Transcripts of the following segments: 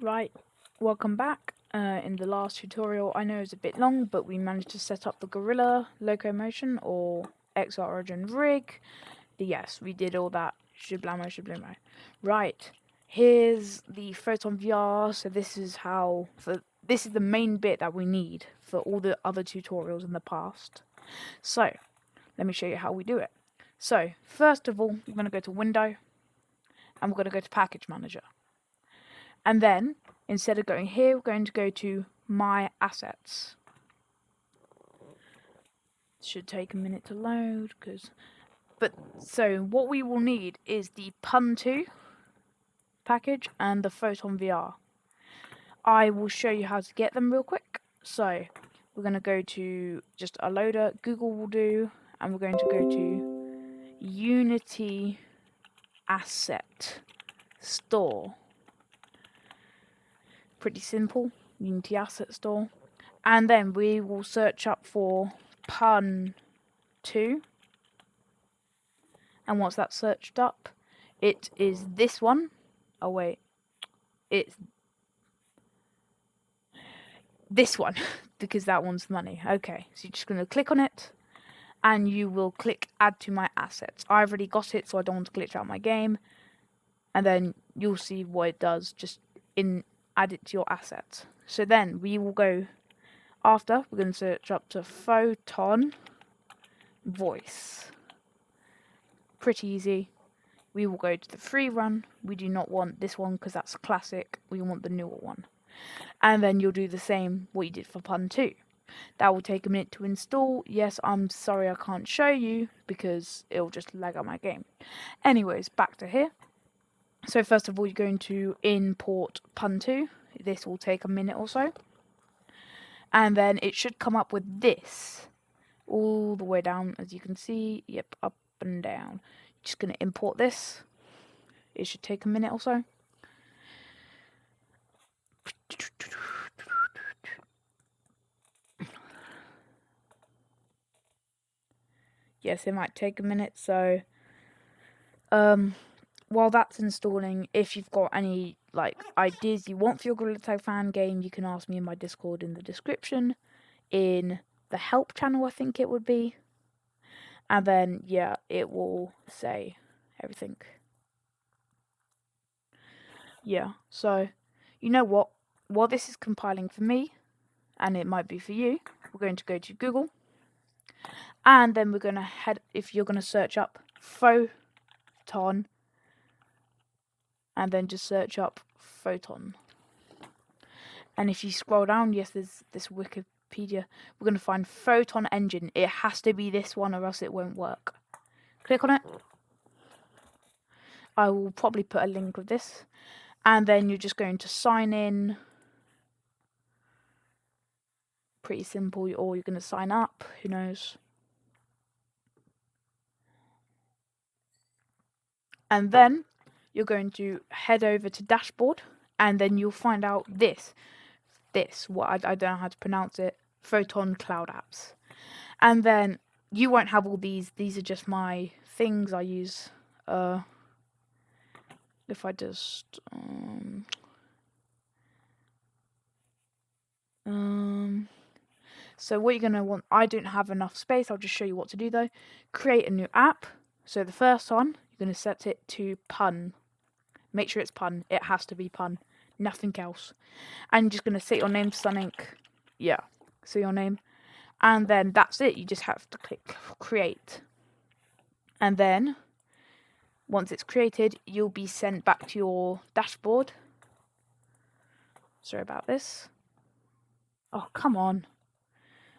Right, welcome back. In the last tutorial, I know it's a bit long, but we managed to set up the Gorilla Locomotion or XR Origin rig. Yes, we did all that. Shablamo. Right, here's the Photon VR. So this is this is the main bit that we need for all the other tutorials in the past. So let me show you how we do it. So first of all, we're going to go to Window, and we're going to go to Package Manager. And then, instead of going here, we're going to go to My Assets. Should take a minute to load, so what we will need is the Pun 2 package and the Photon VR. I will show you how to get them real quick. So, we're going to go to just a loader, Google will do, and we're going to go to Unity Asset Store. Pretty simple, Unity Asset Store. And then we will search up for Pun 2. And once that's searched up, it is this one. Oh wait, it's this one because that one's money. Okay, so you're just going to click on it and you will click add to my assets. I've already got it, so I don't want to glitch out my game. And then you'll see what it does. Just add it to your assets. So then we will go after. We're going to search up to Photon Voice. Pretty easy. We will go to the free run. We do not want this one because that's classic. We want the newer one. And then you'll do the same what you did for Pun 2. That will take a minute to install. Yes, I'm sorry I can't show you because it'll just lag out my game. Anyways, back to here. So first of all, you're going to import Pun 2. This will take a minute or so. And then it should come up with this. All the way down, as you can see. Yep, up and down. Just going to import this. It should take a minute or so. Yes, it might take a minute. So, while that's installing, if you've got any ideas you want for your Gorilla Tag fan game, you can ask me in my Discord in the description, in the help channel, I think it would be. And then, yeah, it will say everything. Yeah, so, you know what? While this is compiling for me, and it might be for you, we're going to go to Google. And then we're going to if you're going to search up Photon, and then just search up Photon. And if you scroll down, yes, there's this Wikipedia. We're going to find Photon Engine. It has to be this one or else it won't work. Click on it. I will probably put a link of this. And then you're just going to sign in. Pretty simple. Or you're going to sign up. Who knows? And then you're going to head over to Dashboard. And then you'll find out this. What I don't know how to pronounce it. Photon Cloud Apps. And then you won't have all these. These are just my things I use. If I just so what you're going to want, I don't have enough space, I'll just show you what to do though. Create a new app. So the first one, you're going to set it to Pun. Make sure it's Pun. It has to be Pun. Nothing else. And you're just going to set your name to something. Yeah, so your name. And then that's it. You just have to click create. And then once it's created, you'll be sent back to your dashboard. Sorry about this. Oh, come on.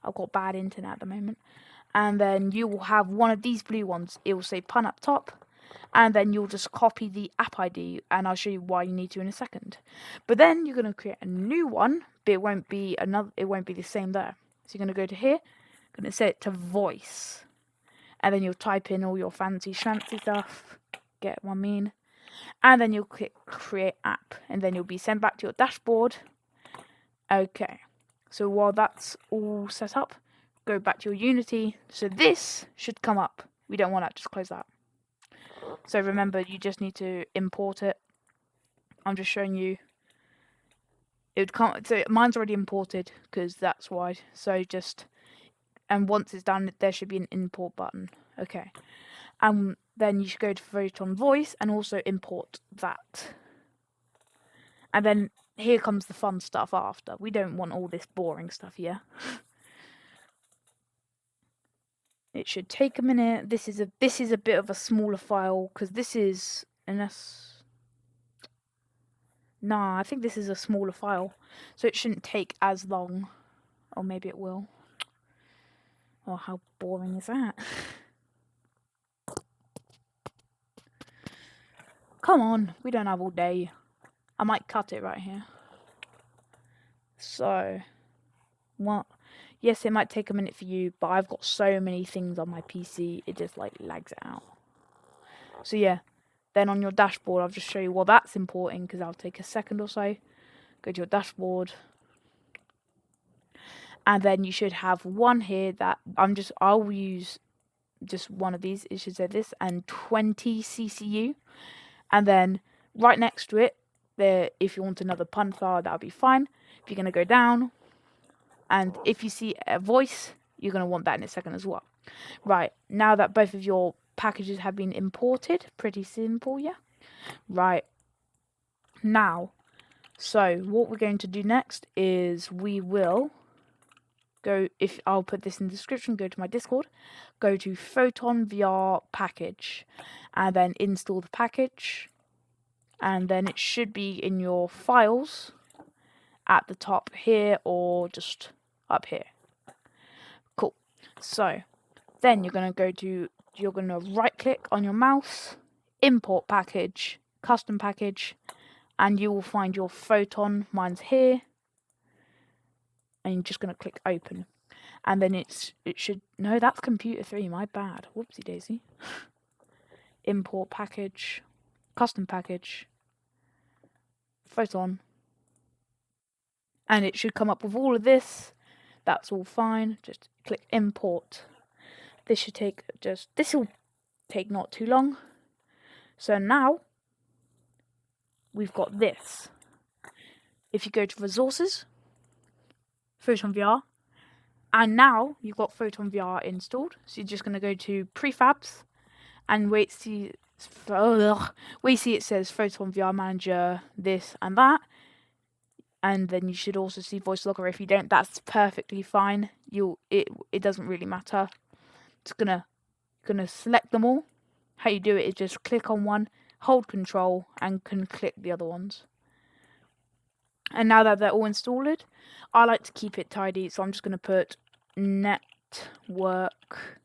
I've got bad internet at the moment. And then you will have one of these blue ones. It will say Pun up top. And then you'll just copy the app ID. And I'll show you why you need to in a second. But then you're going to create a new one. But it won't be the same there. So you're going to go to here. Going to set it to voice. And then you'll type in all your fancy schmancy stuff. Get what I mean. And then you'll click create app. And then you'll be sent back to your dashboard. Okay. So while that's all set up, go back to your Unity. So this should come up. We don't want that, just close that. So remember, you just need to import it. I'm just showing you It would come. So mine's already imported because that's why. So just, and once it's done, there should be an import button. Okay. Then you should go to Photon Voice and also import that. And then here comes the fun stuff after. We don't want all this boring stuff here. It should take a minute. This is a bit of a smaller file because this is, unless, nah, I think this is a smaller file, so it shouldn't take as long. Or maybe it will. Oh, how boring is that? Come on, we don't have all day. I might cut it right here. So, what? Yes, it might take a minute for you, but I've got so many things on my PC, it just like lags it out. So yeah, then on your dashboard, I'll just show you what that's importing because that'll take a second or so. Go to your dashboard. And then you should have one here that I'll use just one of these. It should say this and 20 CCU. And then right next to it, there, if you want another Panther, that'll be fine. If you're going to go down, and if you see a voice, you're going to want that in a second as well. Right, now that both of your packages have been imported, pretty simple, yeah? Right, now, so what we're going to do next is we will go, if I'll put this in the description, go to my Discord, go to Photon VR package, and then install the package, and then it should be in your files at the top here or just up here. Cool. So then you're going to right click on your mouse, import package, custom package, and you will find your Photon. Mine's here. And you're just going to click open. And then it should, no, that's computer 3, my bad. Whoopsie daisy. Import package, custom package, Photon. And it should come up with all of this. That's all fine. Just click import. This will take not too long. So now we've got this. If you go to resources, Photon VR, and now you've got Photon VR installed. So you're just going to go to prefabs and wait see it says Photon VR Manager, this and that. And then you should also see voice logger. If you don't, that's perfectly fine. It doesn't really matter. It's gonna select them all. How you do it is just click on one, hold control, and can click the other ones. And now that they're all installed, I like to keep it tidy, so I'm just gonna put network,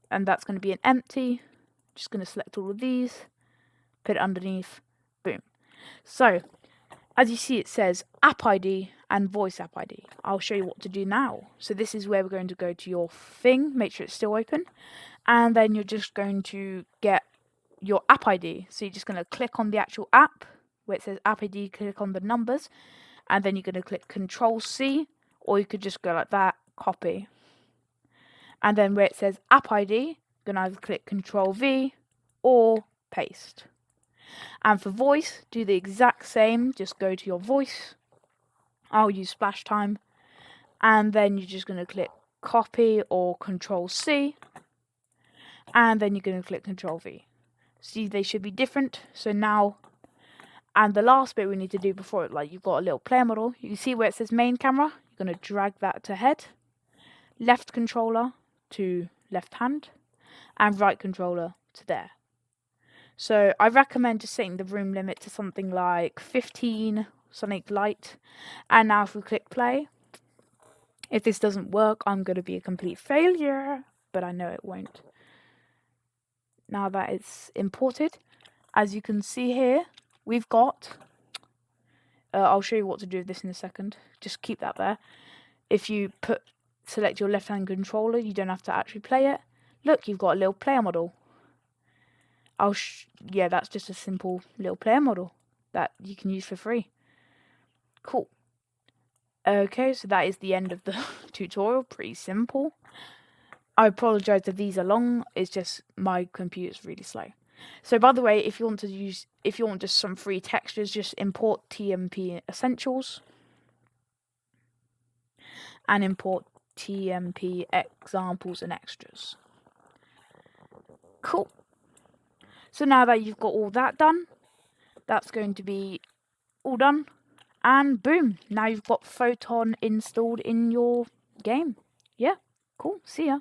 and that's gonna be an empty. Just gonna select all of these, put it underneath, boom. So as you see, it says App ID and Voice App ID. I'll show you what to do now. So this is where we're going to go to your thing, make sure it's still open, and then you're just going to get your App ID. So you're just going to click on the actual app, where it says App ID, click on the numbers, and then you're going to click Control-C, or you could just go like that, copy. And then where it says App ID, you're going to either click Control-V or paste. And for voice, do the exact same. Just go to your voice. I'll use splash time. And then you're just going to click copy or Control-C. And then you're going to click Control-V. See, they should be different. So now, and the last bit we need to do before it, like you've got a little player model. You can see where it says main camera. You're going to drag that to head. Left controller to left hand. And right controller to there. So I recommend just setting the room limit to something like 15, something light. And now if we click play, if this doesn't work, I'm going to be a complete failure, but I know it won't. Now that it's imported, as you can see here, we've got, I'll show you what to do with this in a second. Just keep that there. If you select your left-hand controller, you don't have to actually play it. Look, you've got a little player model. Yeah, that's just a simple little player model that you can use for free. Cool. Okay, so that is the end of the tutorial. Pretty simple. I apologize if these are long. It's just my computer's really slow. So by the way, if you want just some free textures, just import TMP Essentials. and import TMP examples and extras. Cool. So now that you've got all that done, that's going to be all done. And boom, now you've got Photon installed in your game. Yeah, cool. See ya.